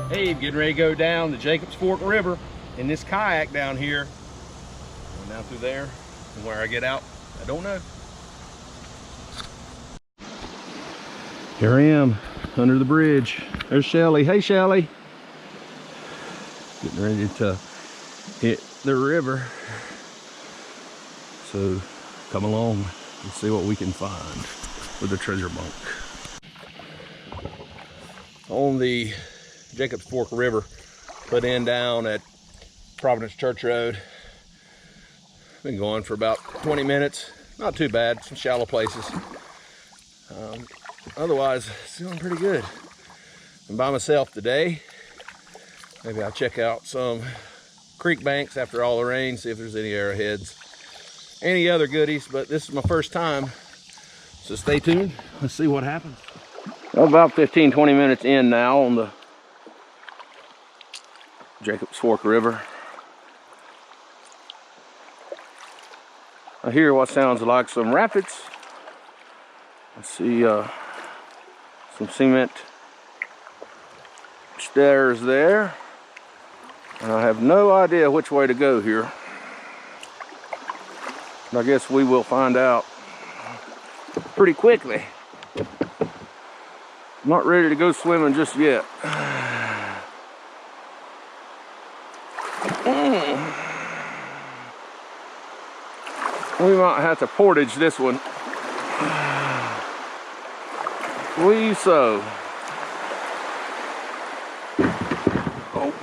Hey, getting ready to go down the Jacobs Fork River in this kayak down here. Going down through there, and where I get out, I don't know. Here I am under the bridge. There's Shelly. Hey, Shelly. Getting ready to hit the river. So come along and see what we can find with the treasure bunk. On the Jacobs Fork River, put in down at Providence Church Road. Been going for about 20 minutes. Not too bad, some shallow places. Otherwise, it's doing pretty good. I'm by myself today. Maybe I'll check out some creek banks after all the rain, see if there's any arrowheads, any other goodies, but this is my first time, so stay tuned. Let's see what happens. About 15-20 minutes in now on the Jacobs Fork River. I hear what sounds like some rapids. I see some cement stairs there, and I have no idea which way to go here. I guess we will find out pretty quickly. I'm not ready to go swimming just yet. We might have to portage this one. So. Oh.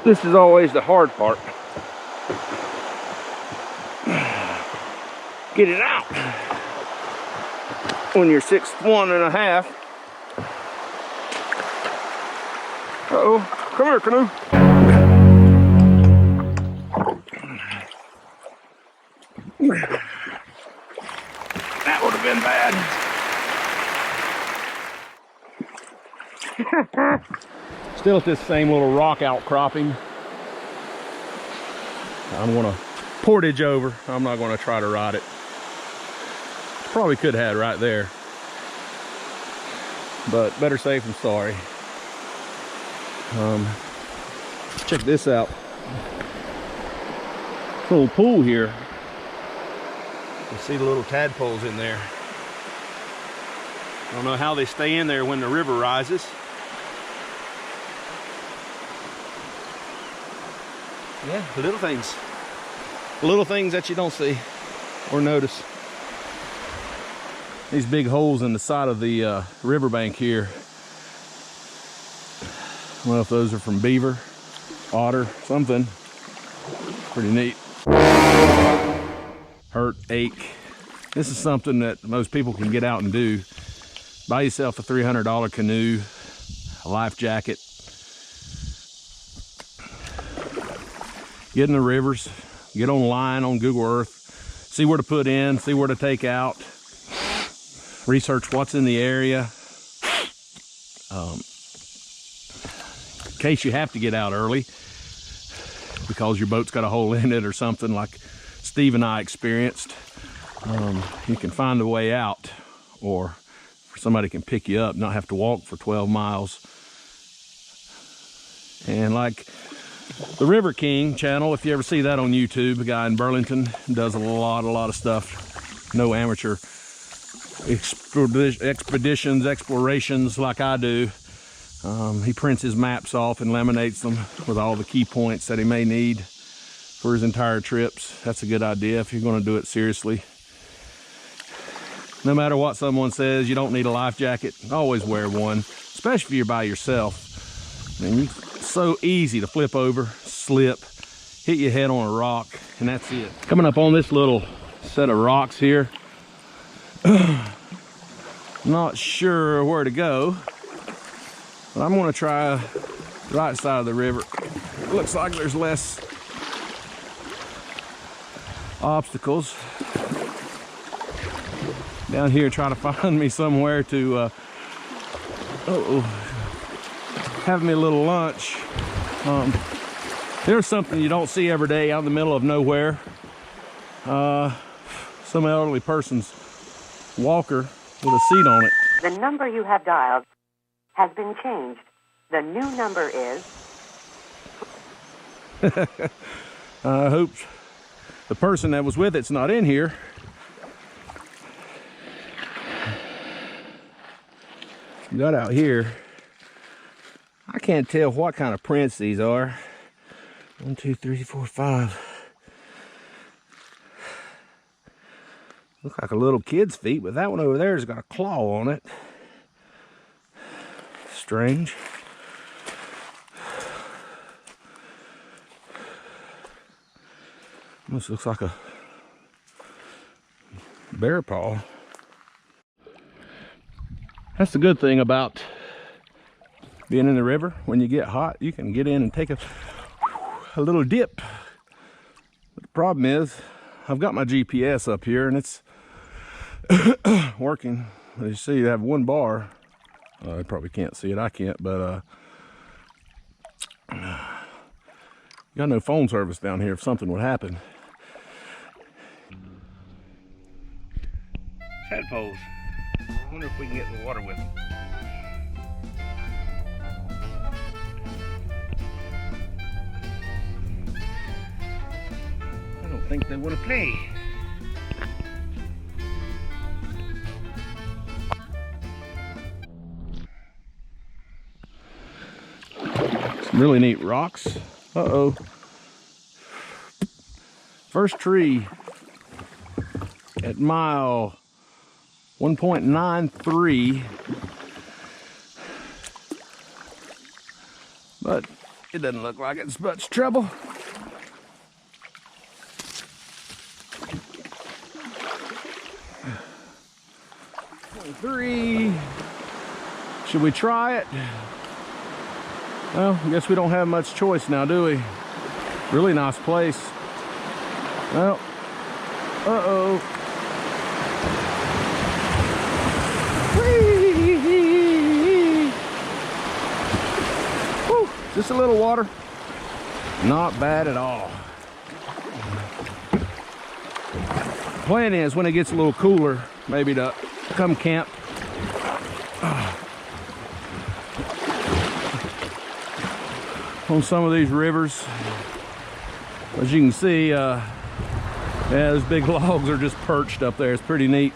This is always the hard part. Get it out when you're 6'1½". Uh-oh, come here, canoe. That would have been bad. Still at this same little rock outcropping. I'm gonna portage over. I'm not gonna try to ride it. Probably could have had right there, but better safe than sorry. Check this out. Little pool here. You see the little tadpoles in there. I don't know how they stay in there when the river rises. Yeah, little things. Little things that you don't see or notice. These big holes in the side of the riverbank here. I don't know if those are from beaver, otter, something. Pretty neat. Hurt, ache. This is something that most people can get out and do. Buy yourself a $300 canoe, a life jacket. Get in the rivers, get online on Google Earth, see where to put in, see where to take out, research what's in the area. In case you have to get out early because your boat's got a hole in it or something like Steve and I experienced, you can find a way out, or somebody can pick you up, not have to walk for 12 miles. And like the River King channel, if you ever see that on YouTube, a guy in Burlington does a lot of stuff. No amateur expeditions, explorations like I do. He prints his maps off and laminates them with all the key points that he may need for his entire trips. That's a good idea if you're going to do it seriously. No matter what someone says, you don't need a life jacket. Always wear one, especially if you're by yourself. I mean, it's so easy to flip over, slip, hit your head on a rock, and that's it. Coming up on this little set of rocks here. Not sure where to go, but I'm going to try right side of the river. It looks like there's less obstacles. down here trying to find me somewhere to have me a little lunch. There's something you don't see every day out in the middle of nowhere. Some elderly person's walker with a seat on it. The number you have dialed has been changed. The new number is... I hope the person that was with it's not in here. Got out here. I can't tell what kind of prints these are. 1, 2, 3, 4, 5. Look like a little kid's feet, but that one over there has got a claw on it. Strange. This looks like a bear paw. That's the good thing about being in the river. When you get hot, you can get in and take a little dip. But the problem is, I've got my GPS up here and it's working. As you see, you have one bar. You probably can't see it, I can't, but you got no phone service down here if something would happen. Tadpoles. I wonder if we can get in the water with them. I don't think they want to play. Some really neat rocks. Uh-oh. First tree at mile 1.93, but it doesn't look like it's much trouble. Three. Should we try it? Well, I guess we don't have much choice now, do we? Really nice place. Well, uh-oh. Whew, just a little water. Not bad at all. Plan is when it gets a little cooler, maybe to come camp. On some of these rivers. As you can see, yeah, those big logs are just perched up there. It's pretty neat.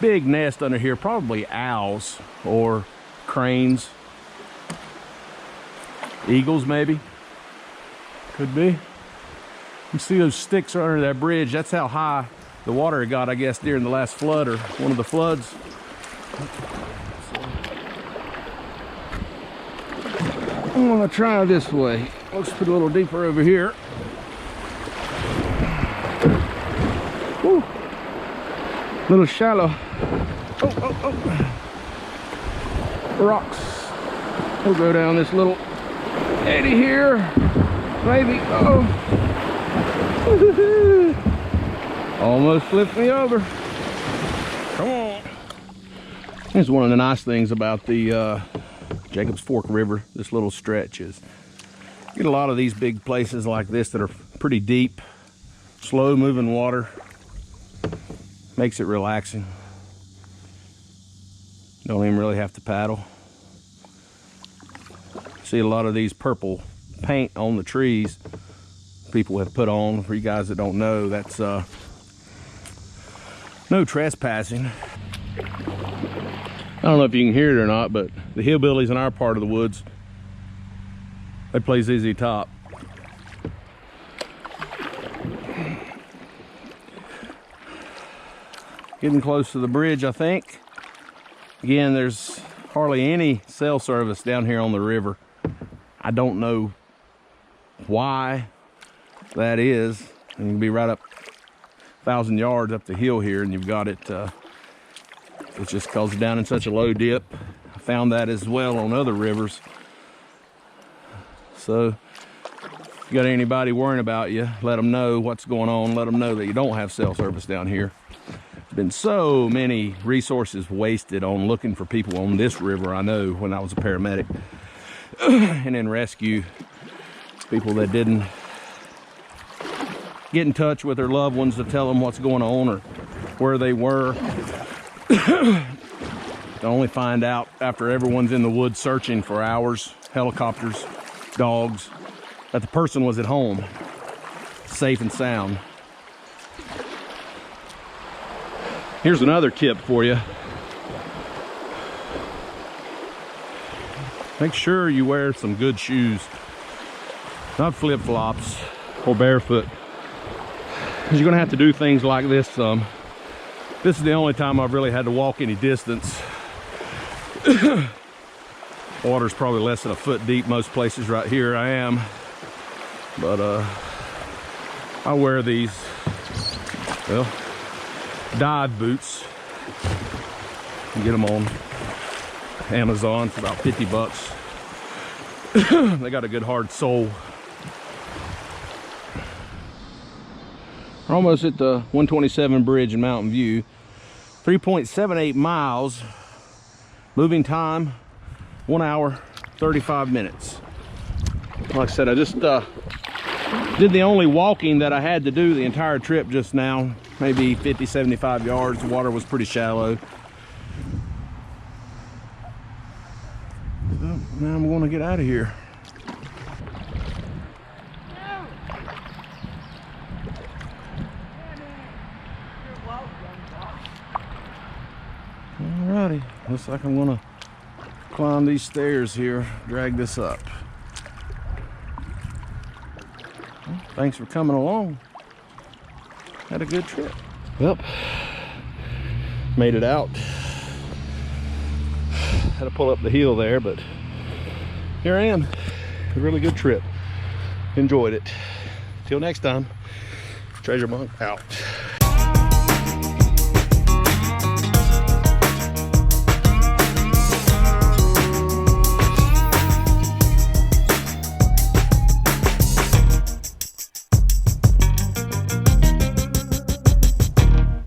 Big nest under here, probably owls or cranes. Eagles maybe, could be. You see those sticks are under that bridge. That's how high the water got, I guess, during the last flood or one of the floods. I'm gonna try this way. Let's put a little deeper over here. Woo. A little shallow. Oh. Rocks. We'll go down this little eddy here. Maybe. Oh. Almost flipped me over. Come on. Here's one of the nice things about the Jacobs Fork River, this little stretch, is you get a lot of these big places like this that are pretty deep, slow moving water. Makes it relaxing. Don't even really have to paddle. See a lot of these purple paint on the trees people have put on. For you guys that don't know, that's no trespassing. I don't know if you can hear it or not, but the hillbillies in our part of the woods, they play ZZ Top. Getting close to the bridge, I think. Again, there's hardly any cell service down here on the river. I don't know why that is. And you can be right up 1,000 yards up the hill here, and you've got it. It's just because it's down in such a low dip. I found that as well on other rivers. So, if you got anybody worrying about you, let them know what's going on. Let them know that you don't have cell service down here. Been so many resources wasted on looking for people on this river. I know when I was a paramedic and in rescue, people that didn't get in touch with their loved ones to tell them what's going on or where they were. To only find out after everyone's in the woods searching for hours, helicopters, dogs, that the person was at home, safe and sound. Here's another tip for you. Make sure you wear some good shoes, not flip-flops or barefoot, because you're gonna have to do things like this some. This is the only time I've really had to walk any distance. Water's probably less than a foot deep most places right here I am. But I wear these, well, dive boots. You get them on Amazon for about 50 bucks. They got a good hard sole. We're almost at the 127 bridge in Mountain View. 3.78 miles. Moving time, 1 hour, 35 minutes. Like I said, I just did the only walking that I had to do the entire trip just now. Maybe 50, 75 yards. The water was pretty shallow. So now I'm going to get out of here. Alrighty, looks like I'm gonna climb these stairs here, drag this up. Well, thanks for coming along. Had a good trip. Well, made it out. Had to pull up the hill there, but here I am. A really good trip. Enjoyed it. Till next time, Treasure Monk out.